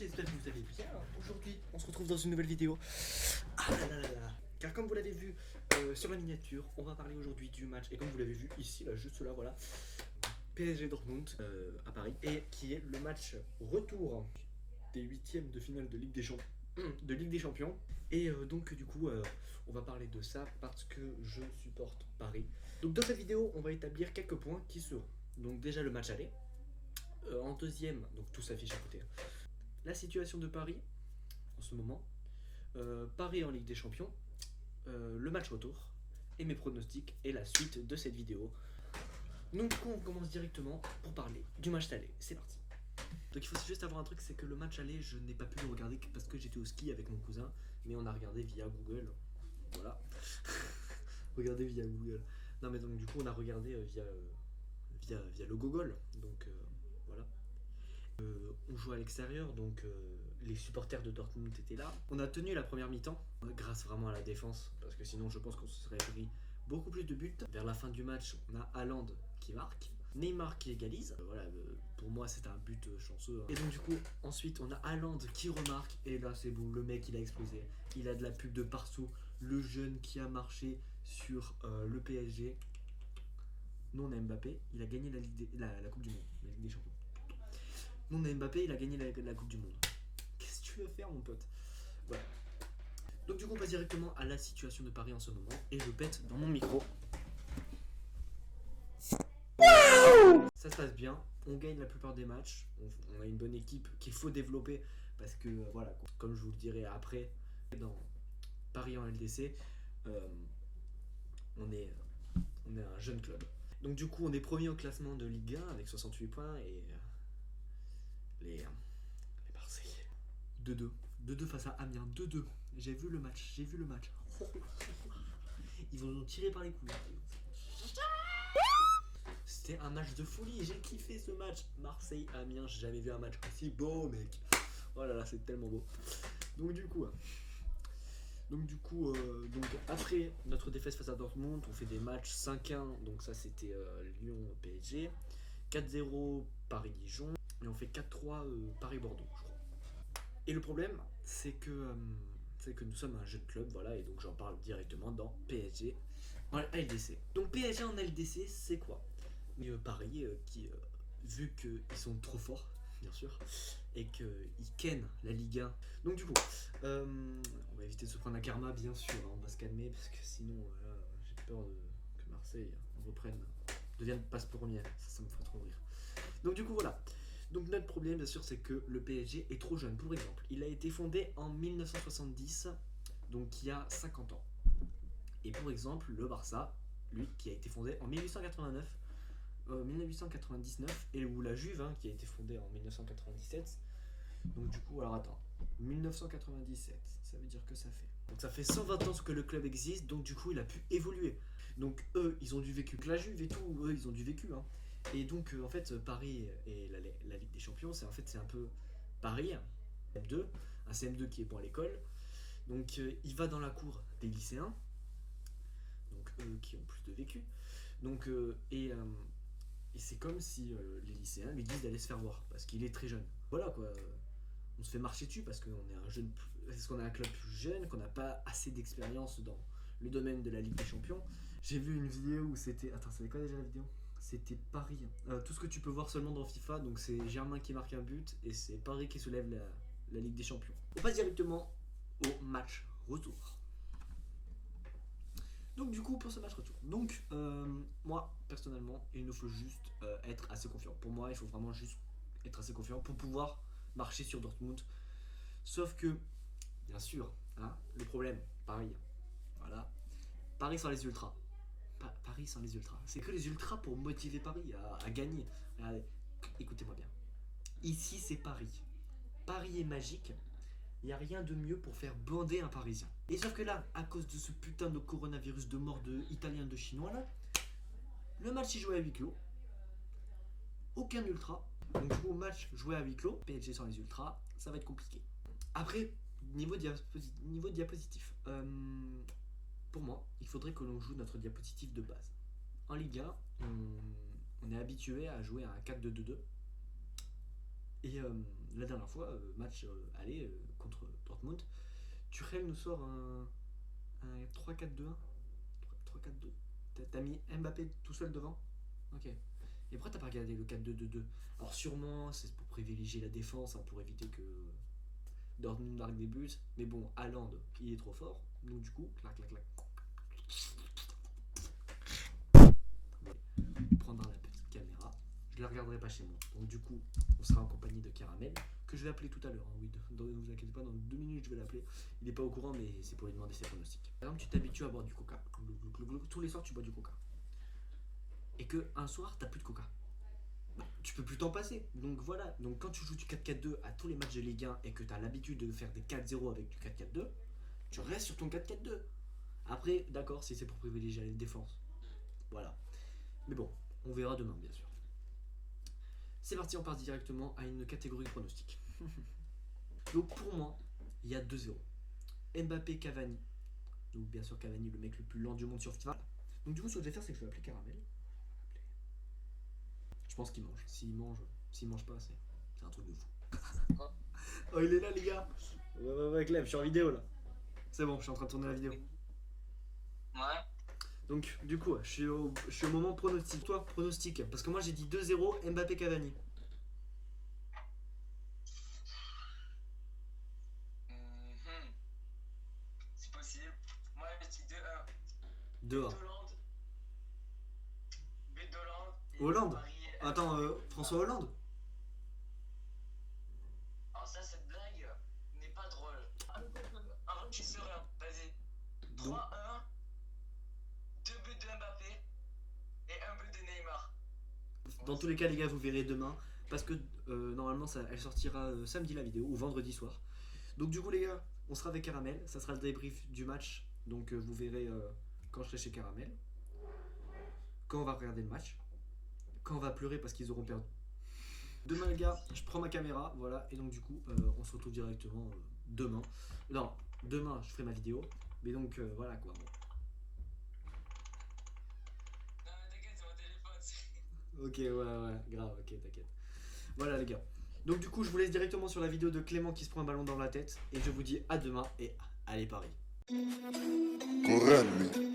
j'espère que vous allez bien. Aujourd'hui, on se retrouve dans une nouvelle vidéo. Ah là là là là. Car comme vous l'avez vu sur la miniature, on va parler aujourd'hui du match. Et comme vous l'avez vu ici, là, juste là, voilà. PSG Dortmund à Paris. Et qui est le match retour des huitièmes de finale de Ligue des Champions. Et donc du coup, on va parler de ça parce que je supporte Paris. Donc dans cette vidéo, on va établir quelques points qui seront. Donc déjà le match aller. En deuxième, donc tout s'affiche à côté. La situation de Paris en ce moment. Paris en Ligue des Champions. Le match retour. Et mes pronostics et la suite de cette vidéo. Donc du coup, on commence directement pour parler du match aller. C'est parti. Donc il faut juste avoir un truc, c'est que le match aller, je n'ai pas pu le regarder parce que j'étais au ski avec mon cousin. Mais on a regardé via Google. Voilà. Regardez via Google. Non mais donc du coup, on a regardé via le Google. Donc voilà. On joue à l'extérieur, donc les supporters de Dortmund étaient là. On a tenu la première mi-temps, grâce vraiment à la défense, parce que sinon je pense qu'on se serait pris beaucoup plus de buts. Vers la fin du match, on a Haaland qui marque, Neymar qui égalise. Voilà, pour moi c'est un but chanceux. Et donc du coup, ensuite on a Haaland qui remarque, et là c'est bon, le mec il a explosé. Il a de la pub de partout, le jeune qui a marché sur le PSG. Non, on a Mbappé, il a gagné la Coupe du Monde, la Ligue des Champions. Non, Mbappé, il a gagné la Coupe du Monde. Qu'est-ce que tu veux faire, mon pote? Voilà. Donc, du coup, on passe directement à la situation de Paris en ce moment. Et je pète dans mon micro. Ça se passe bien. On gagne la plupart des matchs. On a une bonne équipe qu'il faut développer. Parce que, voilà, comme je vous le dirai après, dans Paris en LDC, on est un jeune club. Donc, du coup, on est premier au classement de Ligue 1 avec 68 points. Et les Marseillais. 2-2. 2-2 face à Amiens. 2-2. J'ai vu le match. Ils vont nous tirer par les couilles. C'était un match de folie. J'ai kiffé ce match. Marseille-Amiens. J'ai jamais vu un match aussi beau, mec. Oh là là, c'est tellement beau. Donc du coup, après notre défaite face à Dortmund, on fait des matchs 5-1. Donc ça, c'était Lyon-PSG. 4-0 Paris-Dijon. Et on fait 4-3 Paris-Bordeaux, je crois. Et le problème, c'est que nous sommes un jeune club, voilà, et donc j'en parle directement dans PSG en LDC. Donc PSG en LDC, c'est quoi? Paris, qui, vu qu'ils sont trop forts, bien sûr, et qu'ils kennent la Ligue 1. Donc du coup, on va éviter de se prendre un karma, bien sûr, hein, on va se calmer, parce que sinon, j'ai peur que Marseille devienne passe premier, ça me ferait trop rire. Donc du coup, voilà. Donc notre problème, bien sûr, c'est que le PSG est trop jeune. Pour exemple, il a été fondé en 1970, donc il y a 50 ans. Et pour exemple, le Barça, lui, qui a été fondé en 1999, et ou la Juve, hein, qui a été fondée en 1997. Donc du coup, alors attends, 1997, ça veut dire que ça fait. Donc ça fait 120 ans que le club existe, donc du coup, il a pu évoluer. Donc eux, ils ont du vécu. La Juve et tout, eux, ils ont du vécu, hein. Et donc en fait Paris et la Ligue des Champions, c'est un peu Paris, CM2, un CM2 qui est bon à l'école. Donc il va dans la cour des lycéens, donc eux qui ont plus de vécu. Donc et c'est comme si les lycéens lui disent d'aller se faire voir parce qu'il est très jeune. Voilà quoi, on se fait marcher dessus parce qu'on est un club plus jeune, qu'on n'a pas assez d'expérience dans le domaine de la Ligue des Champions. J'ai vu une vidéo où c'était, attends, c'était quoi déjà la vidéo? C'était Paris. Tout ce que tu peux voir seulement dans FIFA, donc c'est Germain qui marque un but et c'est Paris qui soulève la Ligue des Champions. On passe directement au match retour. Donc du coup, pour ce match retour. Donc moi, personnellement, il nous faut juste être assez confiant. Pour moi, il faut vraiment juste être assez confiant pour pouvoir marcher sur Dortmund. Sauf que, bien sûr, hein, le problème, Paris. Voilà. Paris sans les ultras. Paris sans les ultras. C'est que les ultras pour motiver Paris à gagner. Regardez, écoutez-moi bien. Ici, c'est Paris. Paris est magique. Il n'y a rien de mieux pour faire bander un Parisien. Et sauf que là, à cause de ce putain de coronavirus de mort de Italiens de Chinois là, le match est joué à huis clos. Aucun ultra. Donc du coup, match joué à huis clos. PSG sans les ultras, ça va être compliqué. Après, niveau diapositif. Pour moi, il faudrait que l'on joue notre diapositive de base. En Ligue 1, on est habitué à jouer à un 4-2-2-2. Et la dernière fois, match aller contre Dortmund, Tuchel nous sort un 3-4-2-1. 3-4-2. T'as mis Mbappé tout seul devant. Ok. Et pourquoi t'as pas regardé le 4-2-2-2? Alors sûrement c'est pour privilégier la défense, hein, pour éviter que Dortmund marque des buts. Mais bon, Haaland, il est trop fort. Donc du coup, clac clac clac. On prendra la petite caméra. Je la regarderai pas chez moi. Donc du coup, on sera en compagnie de Caramel, que je vais appeler tout à l'heure. Hein. Oui, ne vous inquiétez pas, dans 2 minutes je vais l'appeler. Il n'est pas au courant, mais c'est pour lui demander ses pronostics. Par exemple, tu t'habitues à boire du coca. Tous les soirs, tu bois du coca. Et que un soir, t'as plus de coca. Bah, tu peux plus t'en passer. Donc voilà. Donc quand tu joues du 4-4-2 à tous les matchs de Ligue 1 et que tu as l'habitude de faire des 4-0 avec du 4-4-2, tu restes sur ton 4-4-2. Après, d'accord, si c'est pour privilégier la défense. Voilà. Mais bon, on verra demain, bien sûr. C'est parti, on passe directement à une catégorie de pronostics. Donc pour moi, il y a 2-0. Mbappé, Cavani. Donc bien sûr Cavani, le mec le plus lent du monde sur FIFA. Donc du coup, ce que je vais faire, c'est que je vais appeler Caramel. Je pense qu'il mange. S'il mange pas, c'est un truc de fou. Oh, il est là, les gars. Ouais, Clem, je suis en vidéo là. C'est bon, je suis en train de tourner la vidéo. Ouais. Donc, du coup, je suis au moment pronostic. Toi, pronostic. Parce que moi, j'ai dit 2-0, Mbappé, Cavani. C'est possible. Moi, je dis 2-1. 2-1. But d'Hollande. Hollande. Attends, François Hollande. Alors ça, cette blague n'est pas drôle. Alors, je suis serein. Vas-y. 3-1. 2 buts de Mbappé. Et 1 but de Neymar. Dans tous les cas, les gars, vous verrez demain. Parce que normalement, elle sortira samedi la vidéo ou vendredi soir. Donc, du coup, les gars, on sera avec Caramel. Ça sera le débrief du match. Donc, vous verrez quand je serai chez Caramel. Quand on va regarder le match. Quand on va pleurer parce qu'ils auront perdu. Demain, les gars, je prends ma caméra. Voilà. Et donc, du coup, on se retrouve directement demain. Non, demain, je ferai ma vidéo. Mais donc, voilà quoi. Bon. Non, mais t'inquiète, c'est mon téléphone. Ok, ouais, grave, ok, t'inquiète. Voilà les gars. Donc du coup, je vous laisse directement sur la vidéo de Clément qui se prend un ballon dans la tête. Et je vous dis à demain et allez Paris. Corral, lui.